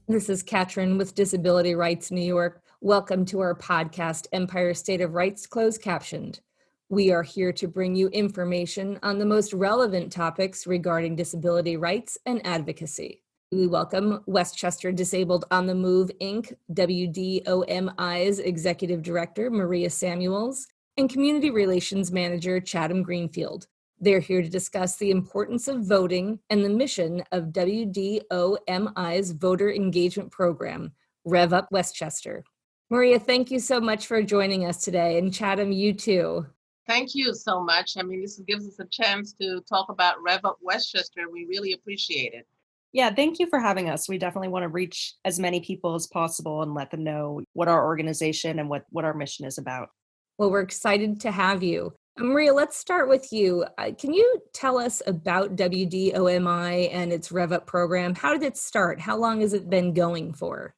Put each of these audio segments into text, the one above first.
This is Katrin with Disability Rights New York. Welcome to our podcast, Empire State of Rights Closed Captioned. We are here to bring you information on the most relevant topics regarding disability rights and advocacy. We welcome Westchester Disabled on the Move, Inc., WDOMI's Executive Director, Maria Samuels, and Community Relations Manager, Chatham Greenfield. They're here to discuss the importance of voting and the mission of WDOMI's voter engagement program, REV UP Westchester. Maria, thank you so much for joining us today, and Chatham, you too. Thank you so much. This gives us a chance to talk about REV UP Westchester. We really appreciate it. Yeah, thank you for having us. We definitely want to reach as many people as possible and let them know what our organization and what our mission is about. Well, we're excited to have you. Maria, let's start with you. Can you tell us about WDOMI and its REV UP program? How did it start? How long has it been going for?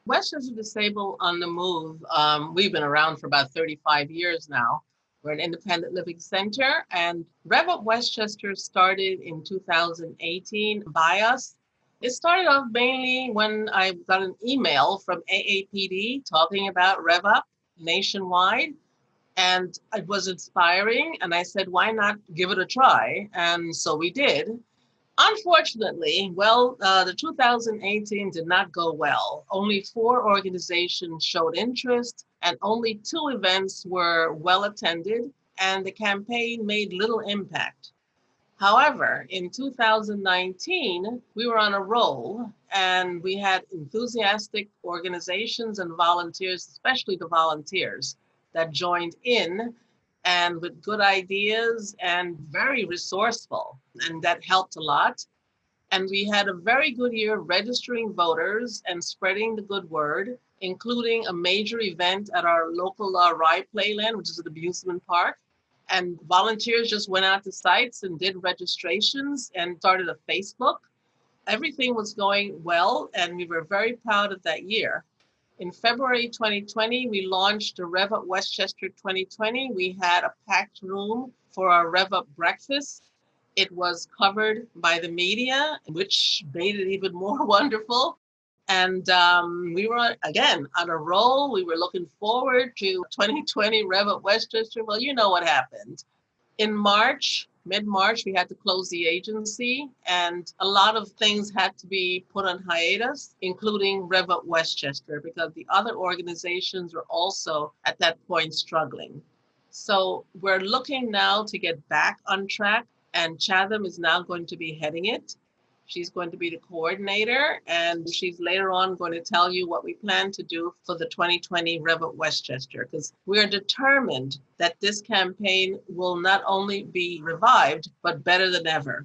Westchester Disabled on the Move, we've been around for about 35 years now. We're an independent living center, and REV UP Westchester started in 2018 by us. It started off mainly when I got an email from AAPD talking about REV UP nationwide. And it was inspiring. And I said, why not give it a try? And so we did. Unfortunately, the 2018 did not go well. Only 4 organizations showed interest and only 2 events were well attended, and the campaign made little impact. However, in 2019, we were on a roll and we had enthusiastic organizations and volunteers, especially the volunteers, that joined in and with good ideas and very resourceful, and that helped a lot. And we had a very good year registering voters and spreading the good word, including a major event at our local Rye Playland, which is an amusement park. And volunteers just went out to sites and did registrations and started a Facebook. Everything was going well, and we were very proud of that year. In February 2020, we launched the REV UP Westchester 2020. We had a packed room for our REV UP breakfast. It was covered by the media, which made it even more wonderful. And we were, again, on a roll. We were looking forward to 2020 REV UP Westchester. Well, you know what happened. In mid-March, we had to close the agency, and a lot of things had to be put on hiatus, including REV UP Westchester, because the other organizations were also at that point struggling. So we're looking now to get back on track, and Chatham is now going to be heading it. She's going to be the coordinator, and she's later on going to tell you what we plan to do for the 2020 REV UP Westchester, because we are determined that this campaign will not only be revived, but better than ever.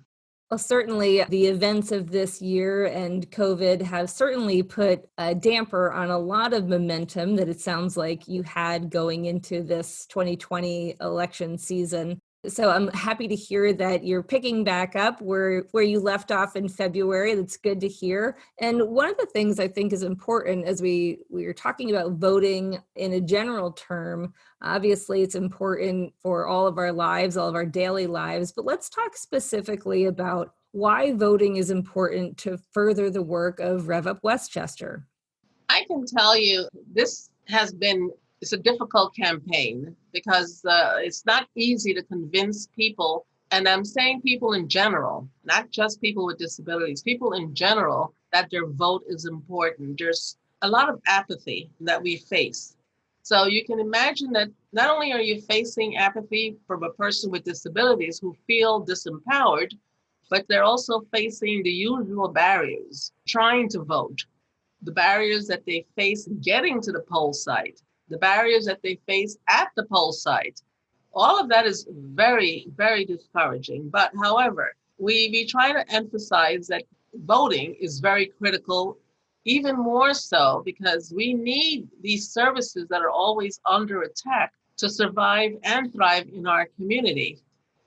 Well, certainly the events of this year and COVID have certainly put a damper on a lot of momentum that it sounds like you had going into this 2020 election season. So I'm happy to hear that you're picking back up where you left off in February. That's good to hear. And one of the things I think is important as we are talking about voting in a general term, obviously it's important for all of our lives, all of our daily lives, but let's talk specifically about why voting is important to further the work of REV UP Westchester. I can tell you it's a difficult campaign because it's not easy to convince people, and I'm saying people in general, not just people with disabilities, people in general, that their vote is important. There's a lot of apathy that we face. So you can imagine that not only are you facing apathy from a person with disabilities who feel disempowered, but they're also facing the usual barriers trying to vote, the barriers that they face getting to the poll site, the barriers that they face at the poll site. All of that is very, very discouraging. But however, we try to emphasize that voting is very critical, even more so because we need these services that are always under attack to survive and thrive in our community.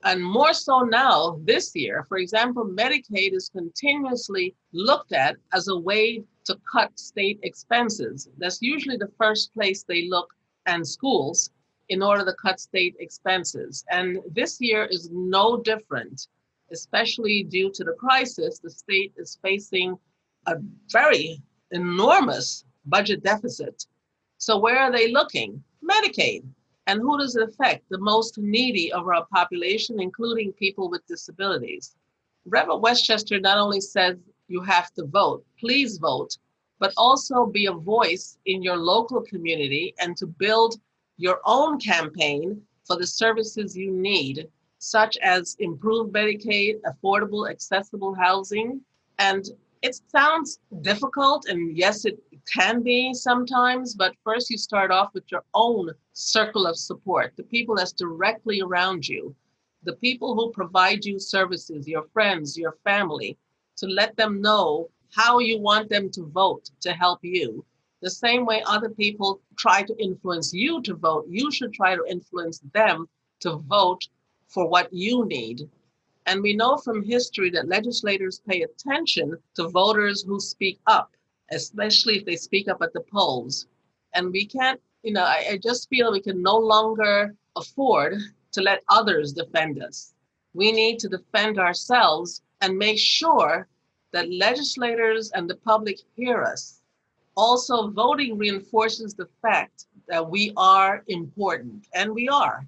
And more so now this year, for example, Medicaid is continuously looked at as a way to cut state expenses. That's usually the first place they look, and schools, in order to cut state expenses. And this year is no different, especially due to the crisis. The state is facing a very enormous budget deficit. So where are they looking? Medicaid. And who does it affect? The most needy of our population, including people with disabilities. REV UP Westchester not only says you have to vote, please vote, but also be a voice in your local community and to build your own campaign for the services you need, such as improved Medicaid, affordable, accessible housing. And it sounds difficult, and yes, it can be sometimes, but first you start off with your own circle of support, the people that's directly around you, the people who provide you services, your friends, your family, to let them know how you want them to vote to help you. The same way other people try to influence you to vote, you should try to influence them to vote for what you need. And we know from history that legislators pay attention to voters who speak up, especially if they speak up at the polls. And we can't, I just feel we can no longer afford to let others defend us. We need to defend ourselves and make sure that legislators and the public hear us. Also, voting reinforces the fact that we are important, and we are.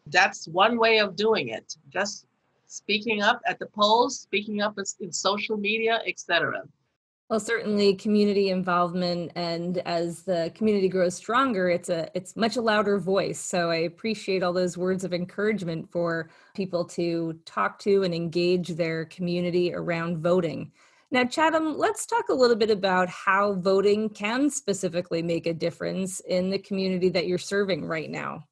That's one way of doing it. Just speaking up at the polls, speaking up in social media, etc. Well, certainly community involvement, and as the community grows stronger, it's much a louder voice. So I appreciate all those words of encouragement for people to talk to and engage their community around voting. Now, Chatham, let's talk a little bit about how voting can specifically make a difference in the community that you're serving right now.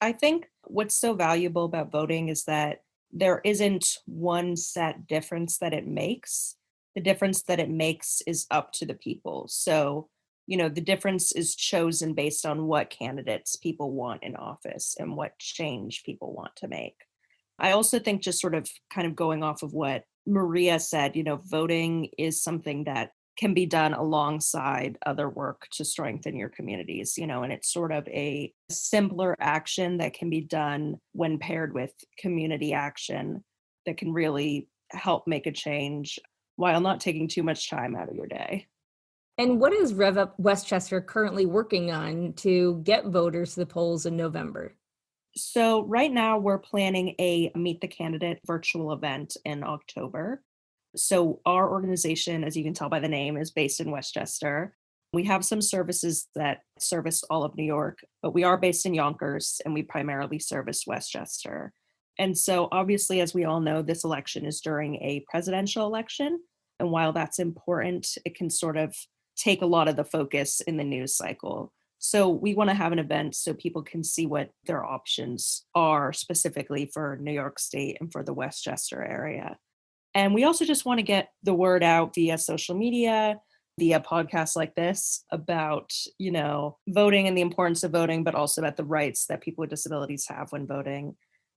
I think what's so valuable about voting is that there isn't one set difference that it makes. The difference that it makes is up to the people. So, the difference is chosen based on what candidates people want in office and what change people want to make. I also think, just sort of kind of going off of what Maria said, voting is something that can be done alongside other work to strengthen your communities, and it's sort of a simpler action that can be done when paired with community action that can really help make a change while not taking too much time out of your day. And what is REV UP Westchester currently working on to get voters to the polls in November? So right now we're planning a Meet the Candidate virtual event in October. So our organization, as you can tell by the name, is based in Westchester. We have some services that service all of New York, but we are based in Yonkers and we primarily service Westchester. And so obviously, as we all know, this election is during a presidential election. And while that's important, it can sort of take a lot of the focus in the news cycle. So we want to have an event so people can see what their options are specifically for New York State and for the Westchester area. And we also just want to get the word out via social media, via podcasts like this about, voting and the importance of voting, but also about the rights that people with disabilities have when voting.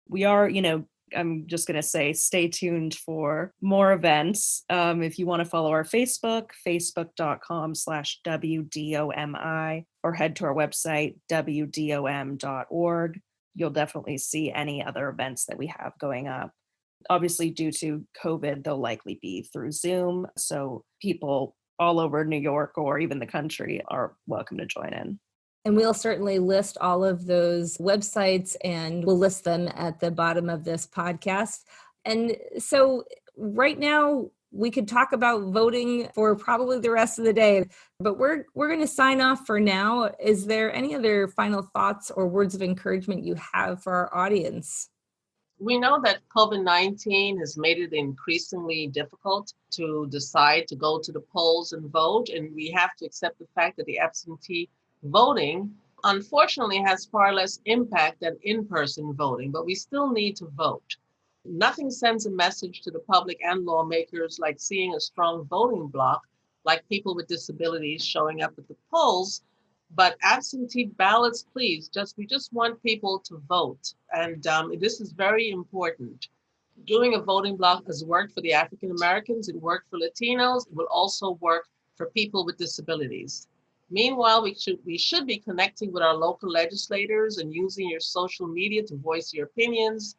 We are, I'm just going to say, stay tuned for more events. If you want to follow our Facebook, facebook.com/WDOMI, or head to our website, WDOM.org. You'll definitely see any other events that we have going up. Obviously, due to COVID, they'll likely be through Zoom. So people all over New York or even the country are welcome to join in. And we'll certainly list all of those websites and we'll list them at the bottom of this podcast. And so right now, we could talk about voting for probably the rest of the day, but we're going to sign off for now. Is there any other final thoughts or words of encouragement you have for our audience? We know that COVID-19 has made it increasingly difficult to decide to go to the polls and vote, and we have to accept the fact that the absentee voting, unfortunately, has far less impact than in-person voting, but we still need to vote. Nothing sends a message to the public and lawmakers like seeing a strong voting bloc, like people with disabilities showing up at the polls. But absentee ballots, please, we just want people to vote. And this is very important. Doing a voting bloc has worked for the African Americans, it worked for Latinos, it will also work for people with disabilities. Meanwhile, we should be connecting with our local legislators and using your social media to voice your opinions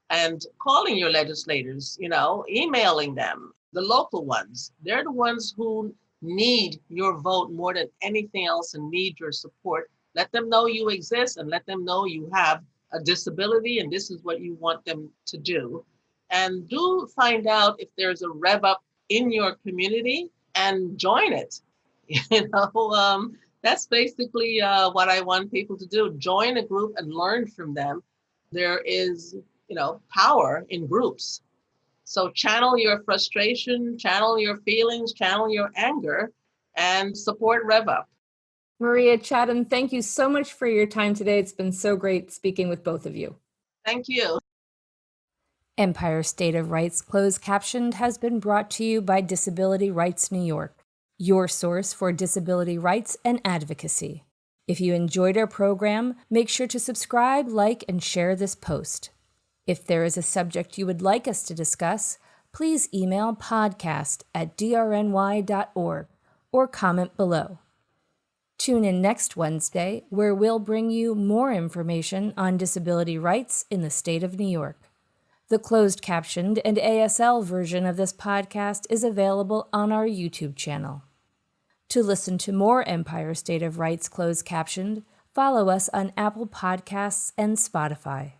and calling your legislators, emailing them, the local ones. They're the ones who need your vote more than anything else and need your support. Let them know you exist and let them know you have a disability and this is what you want them to do. And do find out if there's a Rev Up in your community and join it. That's basically what I want people to do. Join a group and learn from them. There is, power in groups. So channel your frustration, channel your feelings, channel your anger, and support Rev Up. Maria, Chatham, thank you so much for your time today. It's been so great speaking with both of you. Thank you. Empire State of Rights Closed Captioned has been brought to you by Disability Rights New York, your source for disability rights and advocacy. If you enjoyed our program, make sure to subscribe, like, and share this post. If there is a subject you would like us to discuss, please email podcast@drny.org or comment below. Tune in next Wednesday, where we'll bring you more information on disability rights in the state of New York. The closed captioned and ASL version of this podcast is available on our YouTube channel. To listen to more Empire State of Rights closed captioned, follow us on Apple Podcasts and Spotify.